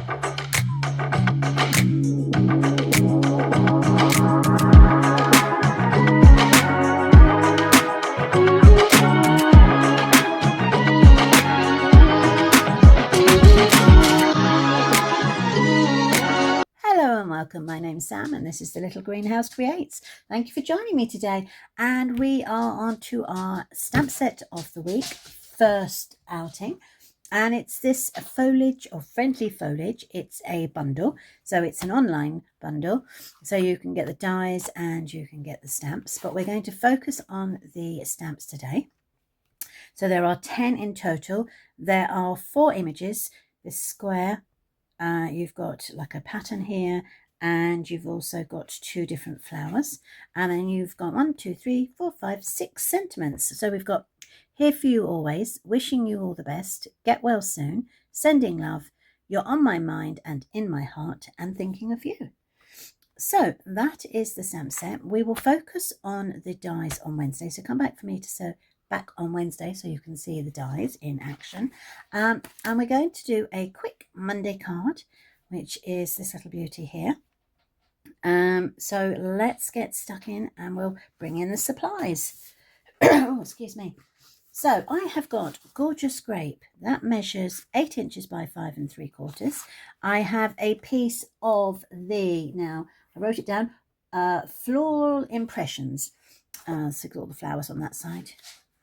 Welcome. My name's Sam and this is the Little Greenhouse Creates. Thank you for joining me today, and we are on to our stamp set of the week, first outing, and it's this Foliage or Friendly Foliage. It's a bundle, so it's an online bundle, so you can get the dies and you can get the stamps, but we're going to focus on the stamps today. So there are 10 in total. There are 4 images. This square, you've got like a pattern here, and you've also got 2 different flowers, and then you've got 1, 2, 3, 4, 5, 6 sentiments. So we've got here for you always, wishing you all the best, get well soon, sending love, you're on my mind and in my heart, and thinking of you. So that is the stamp set. We will focus on the dies on Wednesday, so come back for me to sew back on Wednesday so you can see the dies in action, and we're going to do a quick Monday card, which is this little beauty here. So let's get stuck in and we'll bring in the supplies. Oh, excuse me. So I have got Gorgeous Grape that measures 8 inches by 5 3/4. I have a piece of the, now I wrote it down, Floral Impressions. So got all the flowers on that side.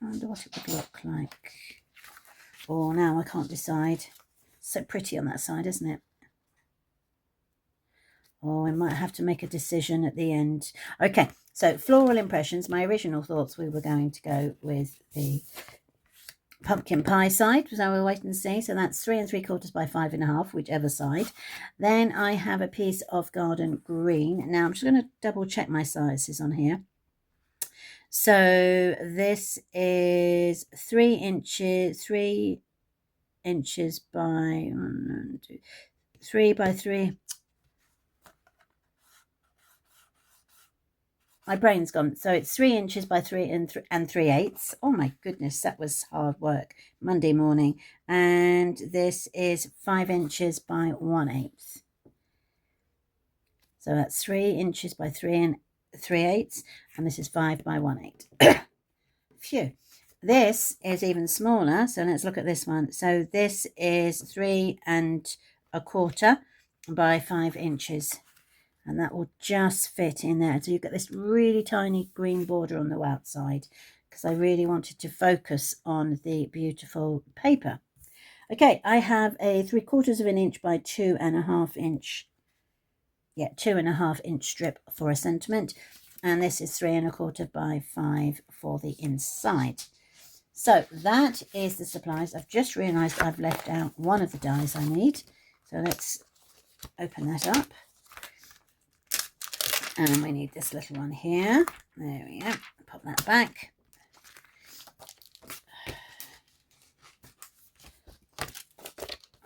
I wonder what it would look like. Oh, now I can't decide. So pretty on that side, isn't it? Oh, I might have to make a decision at the end. Okay, so Floral Impressions. My original thoughts, we were going to go with the pumpkin pie side, so we'll wait and see. So that's 3 3/4 by 5 1/2, whichever side. Then I have a piece of Garden Green. Now I'm just going to double check my sizes on here. So this is 3 inches by 3 by 3. My brain's gone. So it's 3 inches by 3 and 3/8. Oh my goodness, that was hard work. Monday morning. And this is 5 inches by 1/8. So that's 3 inches by 3 3/8, and this is 5 by 1/8. Phew. This is even smaller, so let's look at this one. So this is 3 1/4 by 5 inches, and that will just fit in there. So you've got this really tiny green border on the outside, because I really wanted to focus on the beautiful paper. Okay, I have a 3/4 inch by 2 1/2 inch. Yeah, 2 1/2 inch strip for a sentiment, and this is 3 1/4 by 5 for the inside. So that is the supplies. I've just realized I've left out one of the dies I need, so let's open that up. And we need this little one here. There we go. Pop that back.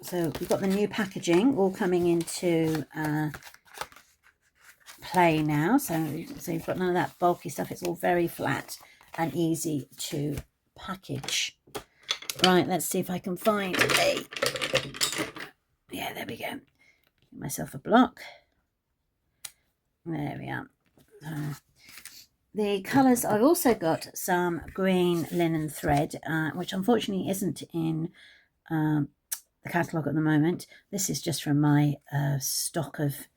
So we've got the new packaging all coming into play now. So you've got none of that bulky stuff. It's all very flat and easy to package. Right, let's see if I can find a... Yeah, there we go. Give myself a block. There we are. The colours, I've also got some green linen thread, which unfortunately isn't in the catalogue at the moment. This is just from my stock of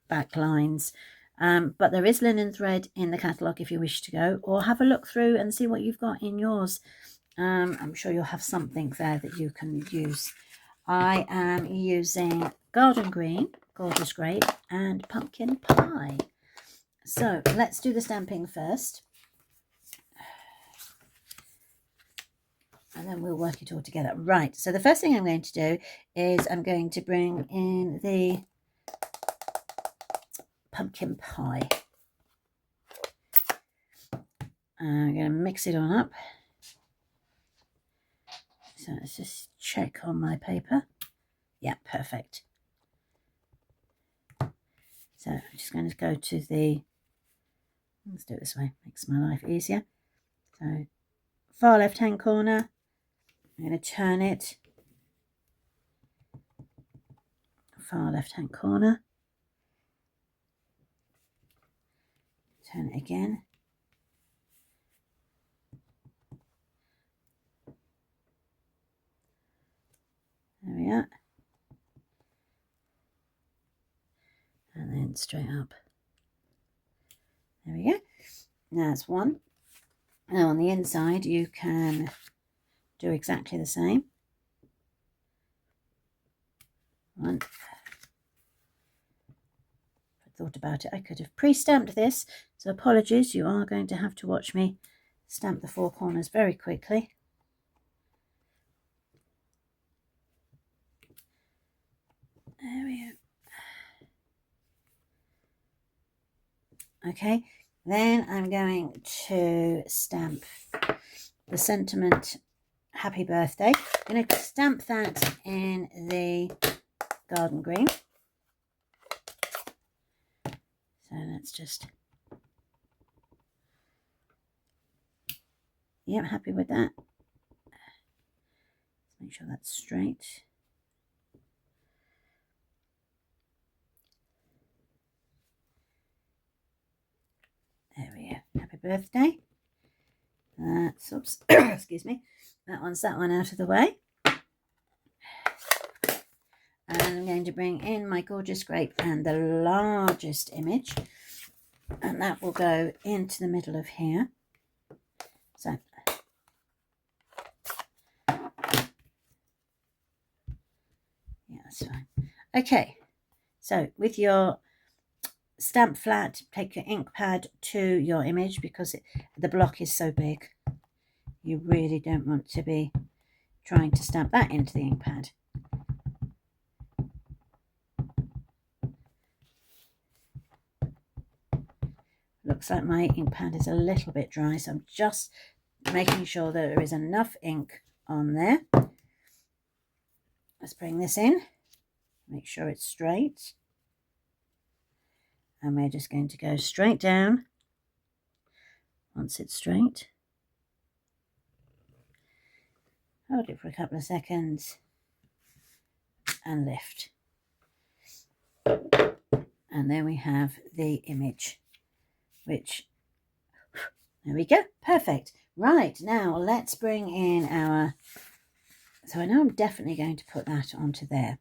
back lines. But there is linen thread in the catalogue if you wish to go, or have a look through and see what you've got in yours. I'm sure you'll have something there that you can use. I am using Garden Green, Gorgeous Grape, and Pumpkin Pie. So let's do the stamping first, and then we'll work it all together. Right, so the first thing I'm going to do is I'm going to bring in the pumpkin pie. I'm going to mix it on up. So let's just check on my paper. Yeah, perfect. So I'm just going to go to the, let's do it this way, makes my life easier. So far left hand corner, I'm going to turn it far left hand corner. Turn it again. There we are. And then straight up. There we go. Now it's one. Now on the inside you can do exactly the same. One. I thought about it, I could have pre-stamped this, so apologies, you are going to have to watch me stamp the four corners very quickly. There we go. Okay, then I'm going to stamp the sentiment happy birthday. I'm going to stamp that in the garden green. So let's just, yeah, happy with that. Let's make sure that's straight. There we go. Happy birthday. That's, oops, excuse me. That one out of the way. And I'm going to bring in my gorgeous grape and the largest image. And that will go into the middle of here. So, yeah, that's fine. Okay, so with your stamp flat, take your ink pad to your image because the block is so big. You really don't want to be trying to stamp that into the ink pad. Looks like my ink pad is a little bit dry, so I'm just making sure that there is enough ink on there. Let's bring this in, make sure it's straight. And we're just going to go straight down once it's straight. Hold it for a couple of seconds and lift. And then we have the image, which, there we go, perfect. Right, now let's bring in our, so I know I'm definitely going to put that onto there.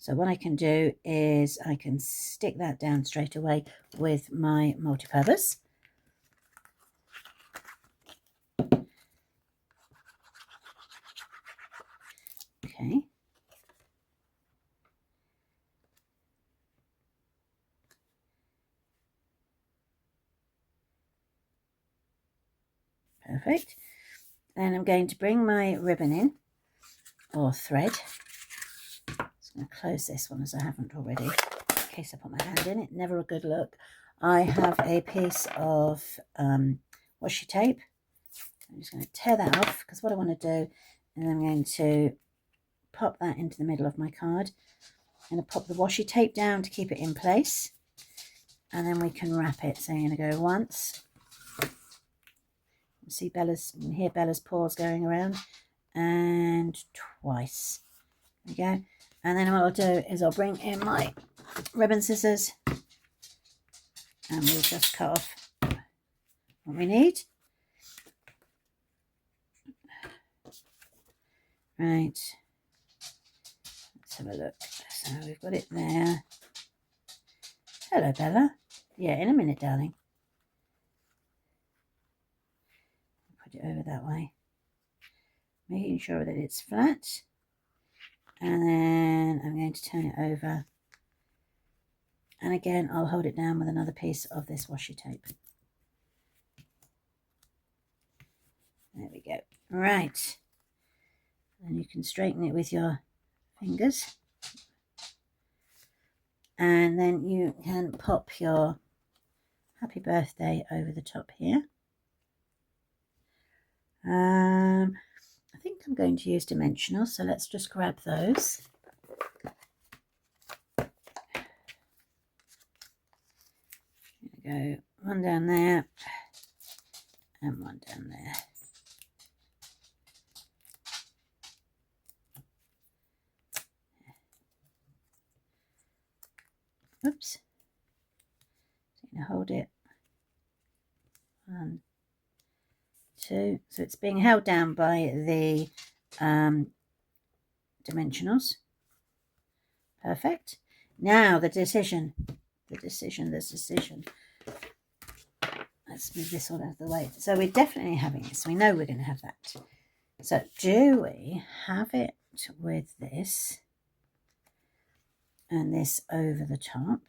So what I can do is I can stick that down straight away with my multipurpose. Okay. Perfect. Then I'm going to bring my ribbon in, or thread. I'm going to close this one as I haven't already, in case I put my hand in it. Never a good look. I have a piece of washi tape. I'm just going to tear that off because what I want to do is I'm going to pop that into the middle of my card. I'm going to pop the washi tape down to keep it in place, and then we can wrap it. So I'm going to go once. You see Bella's, you can hear Bella's paws going around, and twice. There we go. And then what I'll do is I'll bring in my ribbon scissors and we'll just cut off what we need. Right, let's have a look. So we've got it there. Hello, Bella. Yeah, in a minute, darling. Put it over that way. Making sure that it's flat. And then I'm going to turn it over. And again, I'll hold it down with another piece of this washi tape. There we go. Right. And you can straighten it with your fingers. And then you can pop your happy birthday over the top here. I think I'm going to use dimensional, so let's just grab those. There we go, one down there and one down there. Oops. So you can hold it. 1, 2. So it's being held down by the dimensionals. Perfect. Now the decision. Let's move this all out of the way. So we're definitely having this. We know we're going to have that. So do we have it with this and this over the top,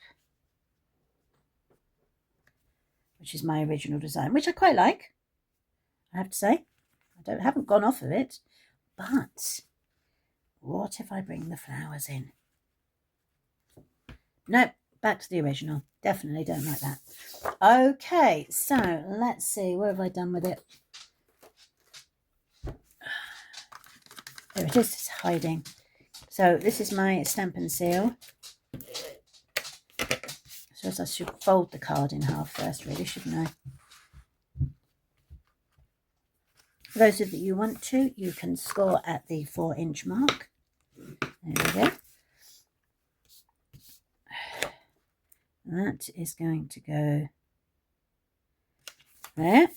which is my original design, which I quite like, I have to say. I haven't gone off of it, but what if I bring the flowers in? Nope, back to the original. Definitely don't like that. Okay, so let's see. What have I done with it? There it is. It's hiding. So this is my stamp and seal. So I should fold the card in half first, really, shouldn't I? For those of you who want to, you can score at the 4-inch mark. There we go. That is going to go there.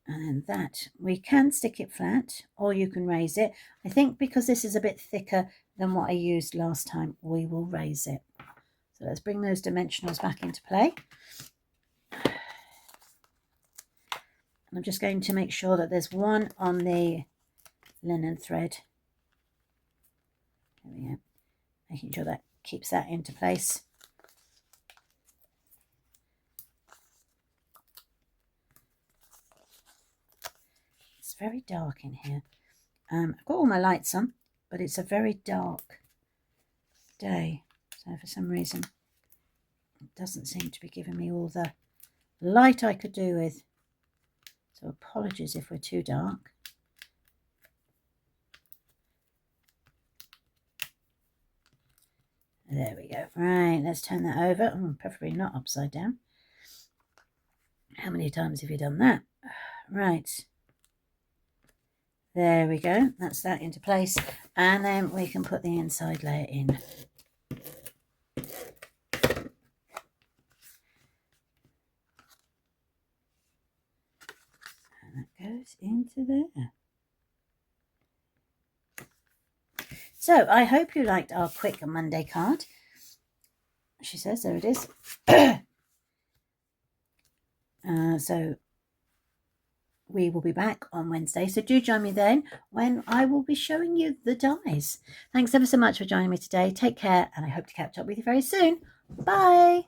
And that, we can stick it flat or you can raise it. I think because this is a bit thicker than what I used last time, we will raise it. So let's bring those dimensionals back into play. And I'm just going to make sure that there's one on the linen thread. There we go. Making sure that keeps that into place. It's very dark in here. I've got all my lights on, but it's a very dark day. So for some reason, it doesn't seem to be giving me all the light I could do with. So apologies if we're too dark. There we go. Right, let's turn that over. Oh, preferably not upside down. How many times have you done that? Right. There we go. That's that into place. And then we can put the inside layer in. And that goes into there. So I hope you liked our quick Monday card. She says, there it is. So we will be back on Wednesday. So do join me then when I will be showing you the dies. Thanks ever so much for joining me today. Take care, and I hope to catch up with you very soon. Bye.